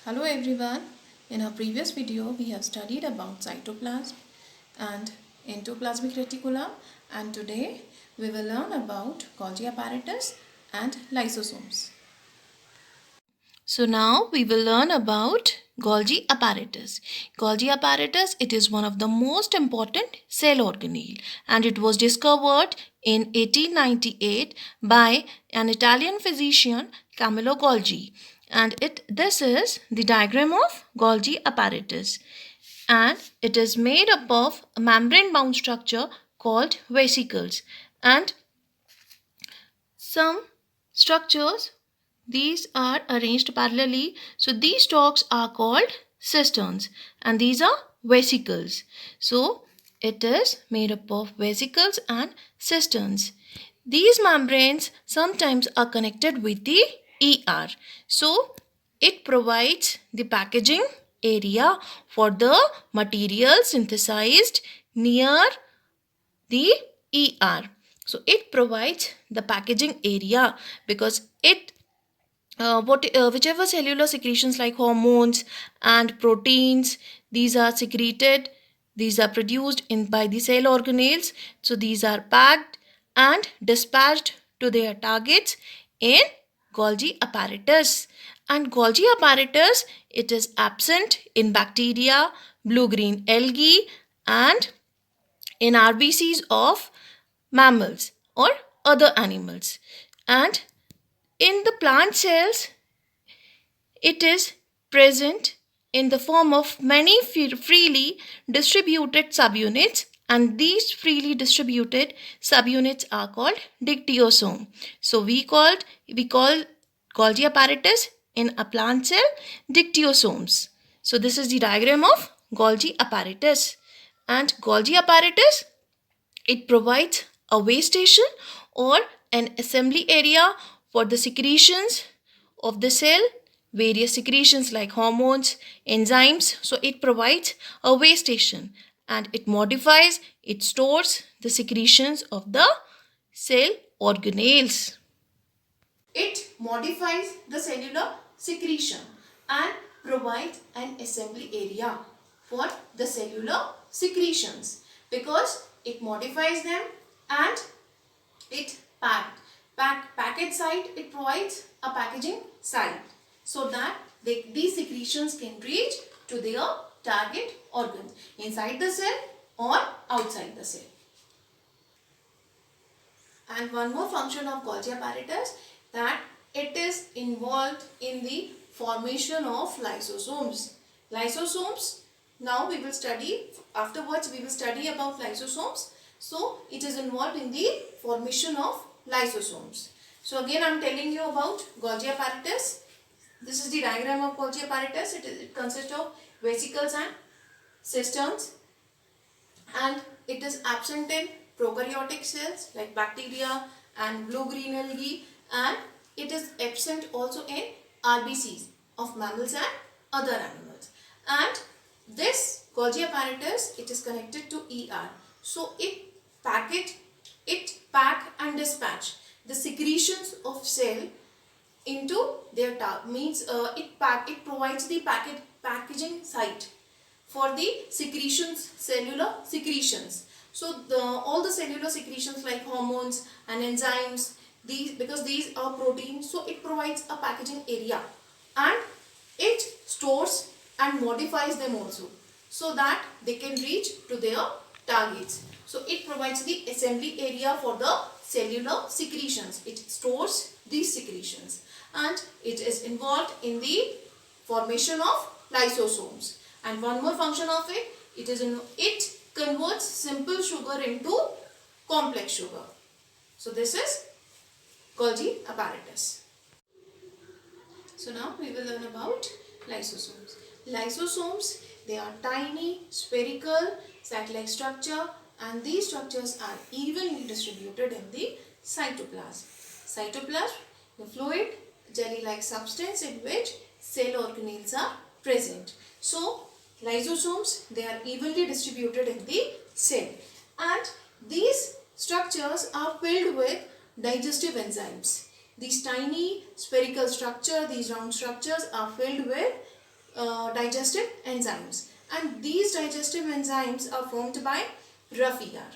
Hello everyone. In our previous video we have studied about cytoplasm and endoplasmic reticulum, and today we will learn about Golgi apparatus and lysosomes. So now we will learn about Golgi apparatus. Golgi apparatus, it is one of the most important cell organelle, and it was discovered in 1898 by an Italian physician, Camillo Golgi. And this is the diagram of Golgi apparatus, and it is made up of a membrane bound structure called vesicles, and some structures, these are arranged parallelly. So these stalks are called cisterns and these are vesicles. So it is made up of vesicles and cisterns. These membranes sometimes are connected with the ER. So it provides the packaging area for the material synthesized near the ER. So it provides the packaging area because it whichever cellular secretions like hormones and proteins, these are secreted, these are produced in by the cell organelles. So these are packed and dispatched to their targets in Golgi apparatus. And Golgi apparatus, it is absent in bacteria, blue-green algae, and in RBCs of mammals or other animals. And in the plant cells, it is present in the form of many freely distributed subunits, and these freely distributed subunits are called dictyosome. So we call Golgi apparatus in a plant cell dictyosomes. So this is the diagram of Golgi apparatus. And Golgi apparatus, it provides a way station or an assembly area for the secretions of the cell, various secretions like hormones, enzymes. So it provides a way station and it modifies, it stores the secretions of the cell organelles. It modifies the cellular secretion and provides an assembly area for the cellular secretions because it modifies them and it package site, it provides a packaging site so that these secretions can reach to their target organs inside the cell or outside the cell. And one more function of Golgi apparatus, that it is involved in the formation of lysosomes. Lysosomes, now we will study, afterwards we will study about lysosomes. So it is involved in the formation of lysosomes. So again I am telling you about Golgi apparatus. This is the diagram of Golgi apparatus. It consists of vesicles and cisterns, and it is absent in prokaryotic cells like bacteria and blue-green algae, and it is absent also in RBCs of mammals and other animals. And this Golgi apparatus, it is connected to ER. So it pack and dispatch the secretions of cell into their it provides the packaging site for the secretions, cellular secretions. So all the cellular secretions like hormones and enzymes, because these are proteins, so it provides a packaging area and it stores and modifies them also so that they can reach to their targets. So it provides the assembly area for the cellular secretions. It stores these secretions and it is involved in the formation of lysosomes. And one more function of it, it converts simple sugar into complex sugar. So this is Golgi apparatus. So now we will learn about lysosomes. Lysosomes, they are tiny, spherical, sac-like structure, and these structures are evenly distributed in the cytoplasm. Cytoplasm, the fluid, jelly-like substance in which cell organelles are present. So lysosomes, they are evenly distributed in the cell, and these structures are filled with digestive enzymes. These tiny spherical structure, these round structures are filled with digestive enzymes, and these digestive enzymes are formed by rough ER.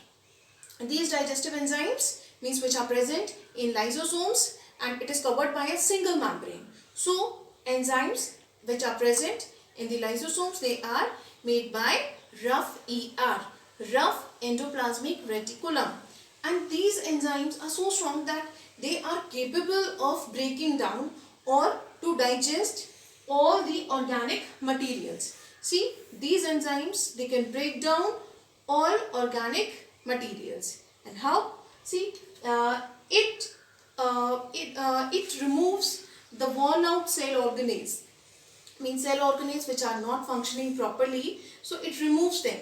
And these digestive enzymes means which are present in lysosomes, and it is covered by a single membrane. So enzymes which are present in the lysosomes, they are made by rough ER, rough endoplasmic reticulum, and these enzymes are so strong that they are capable of breaking down or to digest all the organic materials. See, these enzymes, they can break down all organic materials. And how? See, it removes the worn out cell organelles, means cell organelles which are not functioning properly, so it removes them.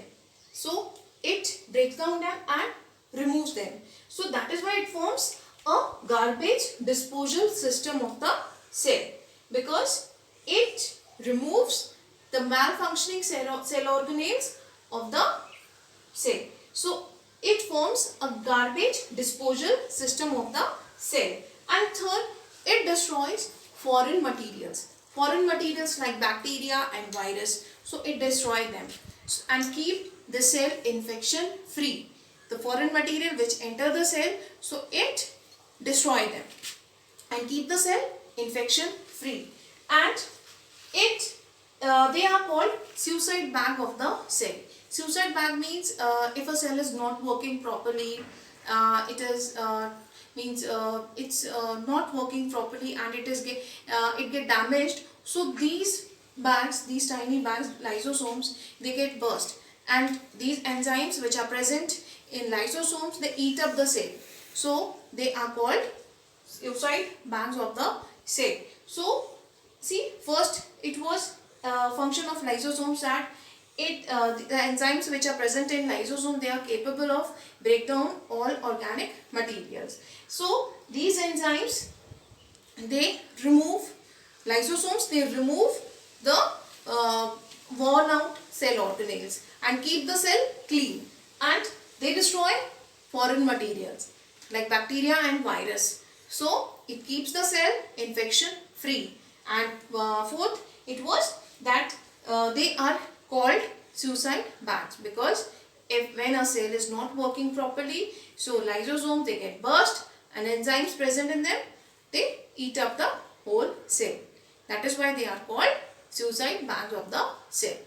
So it breaks down them and removes them. So that is why it forms a garbage disposal system of the cell, because it removes the malfunctioning cell organelles of the cell. So it forms a garbage disposal system of the cell. And third, it destroys foreign materials like bacteria and virus. So it destroys them and keep the cell infection free. The foreign material which enter the cell, so it destroy them and keep the cell infection free. And it they are called suicide bag of the cell. Suicide bag means if a cell is not working properly, it's not working properly and it get damaged. So these bags, these tiny bags, lysosomes, they get burst, and these enzymes which are present in lysosomes, they eat up the cell. So they are called suicide bags of the cell. So see, first it was function of lysosomes that the enzymes which are present in lysosome, they are capable of break down all organic materials. So these enzymes, they remove lysosomes, they remove the worn out cell organelles and keep the cell clean, and they destroy foreign materials like bacteria and virus. So it keeps the cell infection free. And fourth, it was that they are called suicide bags, because when a cell is not working properly, so lysosomes, they get burst and enzymes present in them, they eat up the whole cell. That is why they are called suicide bags of the cell.